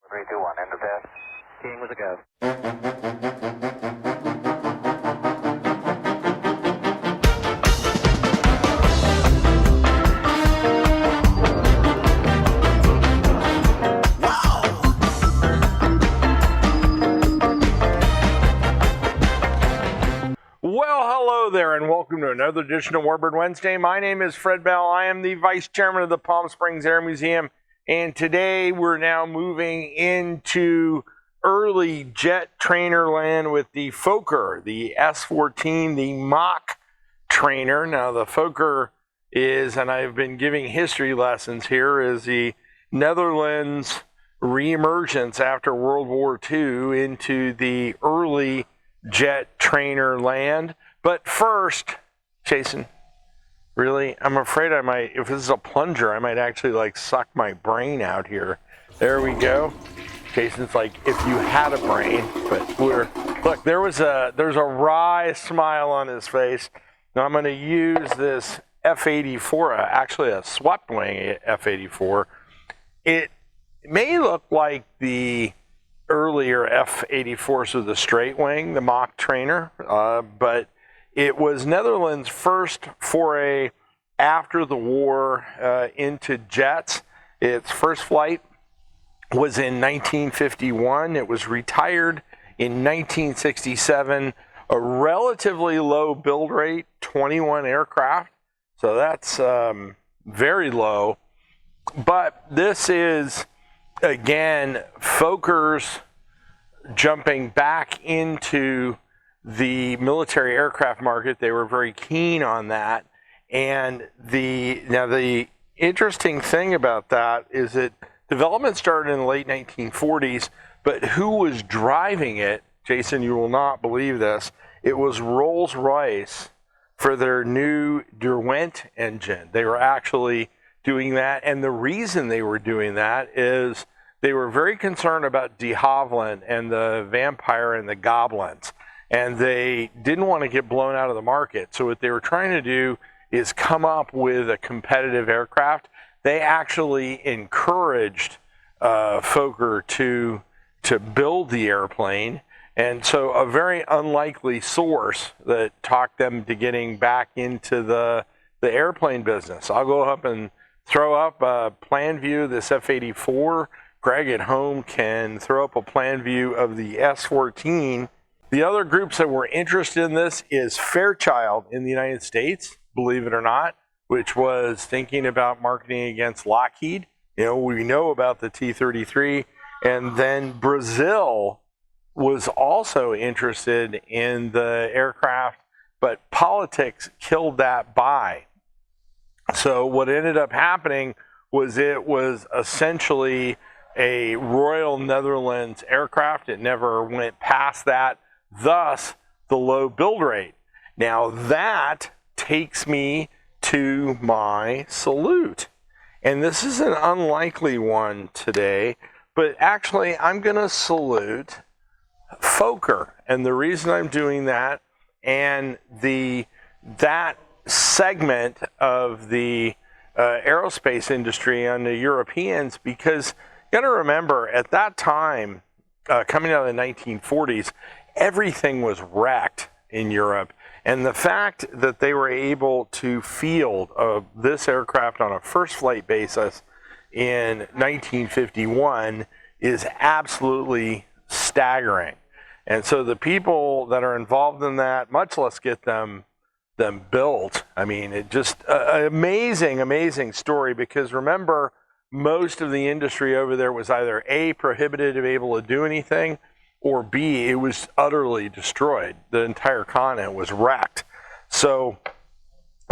3, 2, 1, end of test. Keying with a go. Well, hello there, and welcome to another edition of Warbird Wednesday. My name is Fred Bell. I am the Vice Chairman of the Palm Springs Air Museum, and today we're now moving into early jet trainer land with the Fokker, the S.14, the mock trainer. Now, the Fokker is, and I've been giving history lessons here, is the Netherlands reemergence after World War II into the early jet trainer land. But first, Jason, really, I'm afraid I might, if this is a plunger, I might actually like suck my brain out here. There we go. Jason's like, if you had a brain, but look, there's a wry smile on his face. Now I'm going to use this F-84, actually a swept wing F-84. It may look like the earlier F-84s with the straight wing, the mock trainer, but it was Netherlands' first foray after the war into jets. Its first flight was in 1951. It was retired in 1967. A relatively low build rate, 21 aircraft, so that's very low. But this is, again, Fokker's jumping back into the military aircraft market. They were very keen on that. And the interesting thing about that is that development started in the late 1940s, but who was driving it, Jason, you will not believe this, it was Rolls-Royce for their new Derwent engine. They were actually doing that, and the reason they were doing that is they were very concerned about de Havilland and the vampire and the goblins, and they didn't want to get blown out of the market. So what they were trying to do is come up with a competitive aircraft. They actually encouraged Fokker to build the airplane, and so a very unlikely source that talked them to getting back into the airplane business. I'll go up and throw up a plan view of this F-84. Greg at home can throw up a plan view of the S-14. The other groups that were interested in this is Fairchild in the United States, believe it or not, which was thinking about marketing against Lockheed. You know, we know about the T-33. And then Brazil was also interested in the aircraft, but politics killed that buy. So what ended up happening was it was essentially a Royal Netherlands aircraft. It never went past that, thus the low build rate. Now that takes me to my salute. And this is an unlikely one today, but actually I'm going to salute Fokker. And the reason I'm doing that, and that segment of the aerospace industry on the Europeans, because you got to remember at that time, coming out of the 1940s, everything was wrecked in Europe. And the fact that they were able to field this aircraft on a first flight basis in 1951 is absolutely staggering. And so the people that are involved in that, much less get them built. I mean, it just an amazing story, because remember, most of the industry over there was either A, prohibited to be able to do anything, or B, it was utterly destroyed. The entire continent was wrecked. So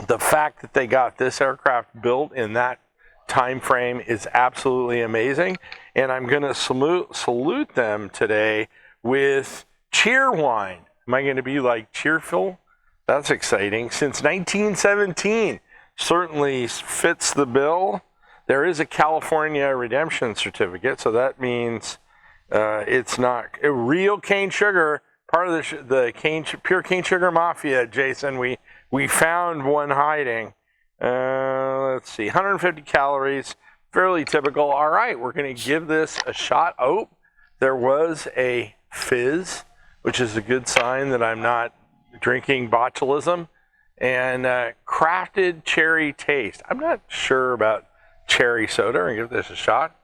the fact that they got this aircraft built in that time frame is absolutely amazing. And I'm going to salute them today with cheer wine. Am I going to be like cheerful? That's exciting. Since 1917, certainly fits the bill. There is a California redemption certificate, so that means it's not a real cane sugar, part of the pure cane sugar mafia, Jason. We found one hiding. Let's see, 150 calories, fairly typical. All right, we're going to give this a shot. Oh, there was a fizz, which is a good sign that I'm not drinking botulism. And crafted cherry taste. I'm not sure about cherry soda. I'm going to give this a shot.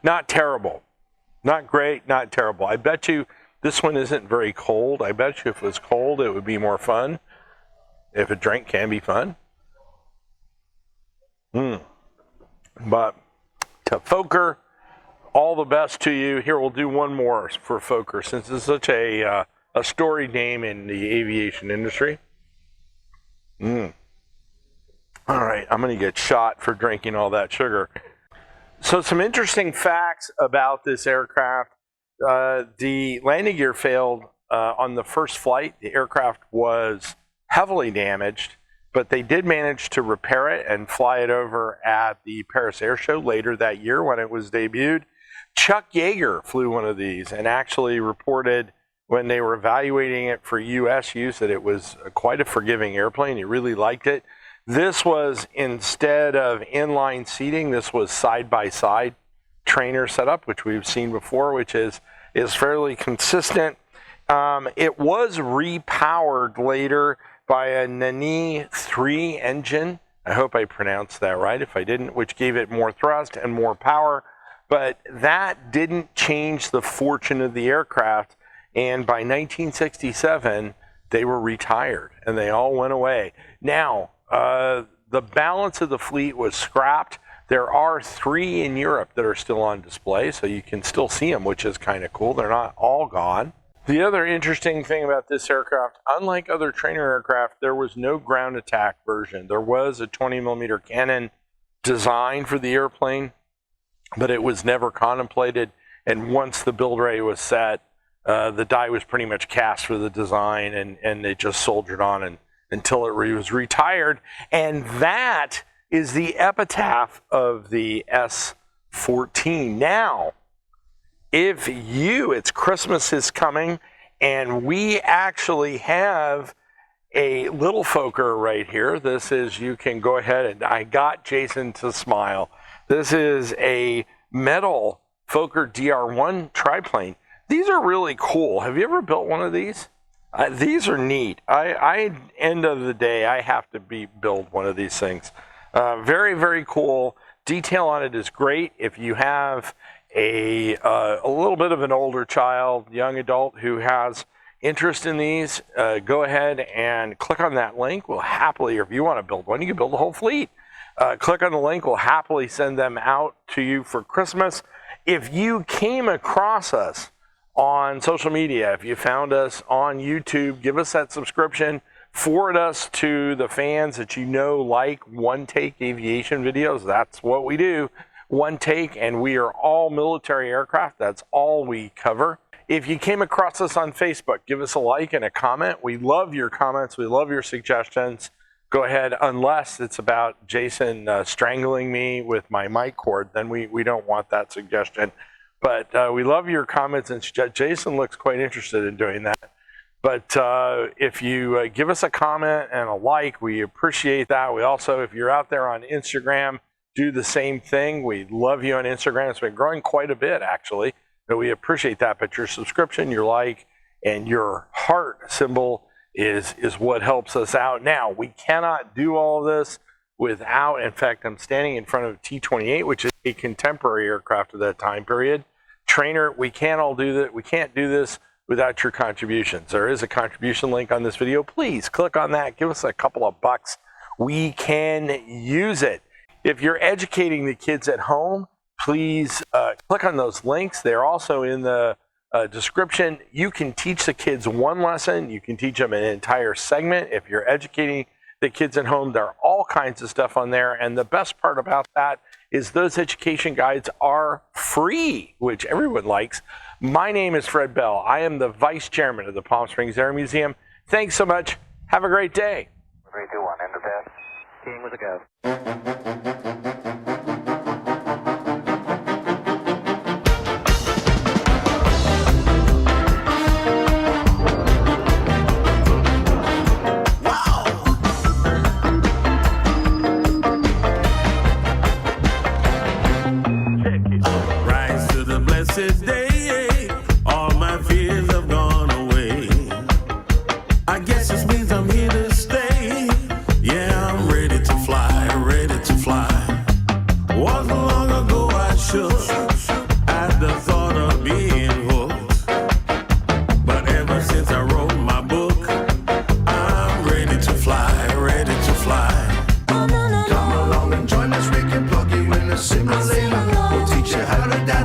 Not terrible. Not great, not terrible. I bet you this one isn't very cold. I bet you if it was cold, it would be more fun. If a drink can be fun. But to Fokker, all the best to you. Here, we'll do one more for Fokker, since it's such a storied name in the aviation industry. All right, I'm going to get shot for drinking all that sugar. So some interesting facts about this aircraft. The landing gear failed on the first flight. The aircraft was heavily damaged, but they did manage to repair it and fly it over at the Paris Air Show later that year when it was debuted. Chuck Yeager flew one of these and actually reported when they were evaluating it for U.S. use that it was quite a forgiving airplane. He really liked it. This was, instead of inline seating, this was side-by-side trainer setup, which we've seen before, which is fairly consistent. It was repowered later by a Nani 3 engine. I hope I pronounced that right. If I didn't, which gave it more thrust and more power. But that didn't change the fortune of the aircraft. And by 1967, they were retired and they all went away. Now, the balance of the fleet was scrapped. There are 3 in Europe that are still on display, so you can still see them, which is kind of cool. They're not all gone. The other interesting thing about this aircraft, unlike other trainer aircraft, there was no ground attack version. There was a 20mm cannon designed for the airplane, but it was never contemplated. And once the build rate was set, the die was pretty much cast for the design, and it just soldiered on until it was retired. And that is the epitaph of the S.14. Now, if it's Christmas is coming, and we actually have a little Fokker right here. This is, you can go ahead, and I got Jason to smile. This is a metal Fokker DR1 triplane. These are really cool. Have you ever built one of these? These are neat. End of the day, I have to build one of these things. Very, very cool. Detail on it is great. If you have a little bit of an older child, young adult who has interest in these, go ahead and click on that link. We'll happily, or if you want to build one, you can build a whole fleet. Click on the link. We'll happily send them out to you for Christmas. If you came across us on social media, if you found us on YouTube, give us that subscription. Forward us to the fans that you know like one-take aviation videos. That's what we do. One take, and we are all military aircraft. That's all we cover. If you came across us on Facebook, give us a like and a comment. We love your comments. We love your suggestions. Go ahead, unless it's about Jason strangling me with my mic cord, then we don't want that suggestion. But we love your comments, and Jason looks quite interested in doing that. But if you give us a comment and a like, we appreciate that. We also, if you're out there on Instagram, do the same thing. We love you on Instagram. It's been growing quite a bit, actually. But we appreciate that. But your subscription, your like, and your heart symbol is what helps us out. Now, we cannot do all of this without, in fact, I'm standing in front of a T-28, which is a contemporary aircraft of that time period. Trainer, we can't all do that. We can't do this without your contributions. There is a contribution link on this video. Please click on that. Give us a couple of bucks. We can use it. If you're educating the kids at home, please click on those links. They're also in the description. You can teach the kids one lesson. You can teach them an entire segment. If you're educating the kids at home, there are all kinds of stuff on there. And the best part about that is those education guides are free, which everyone likes. My name is Fred Bell. I am the Vice Chairman of the Palm Springs Air Museum. Thanks so much. Have a great day. 3, 2, 1, end of test. King with a go. Wow!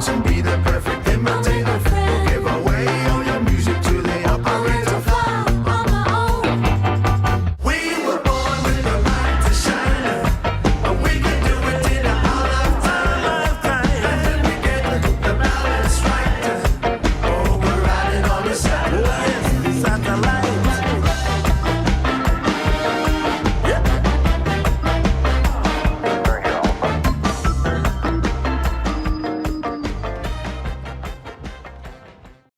Listen,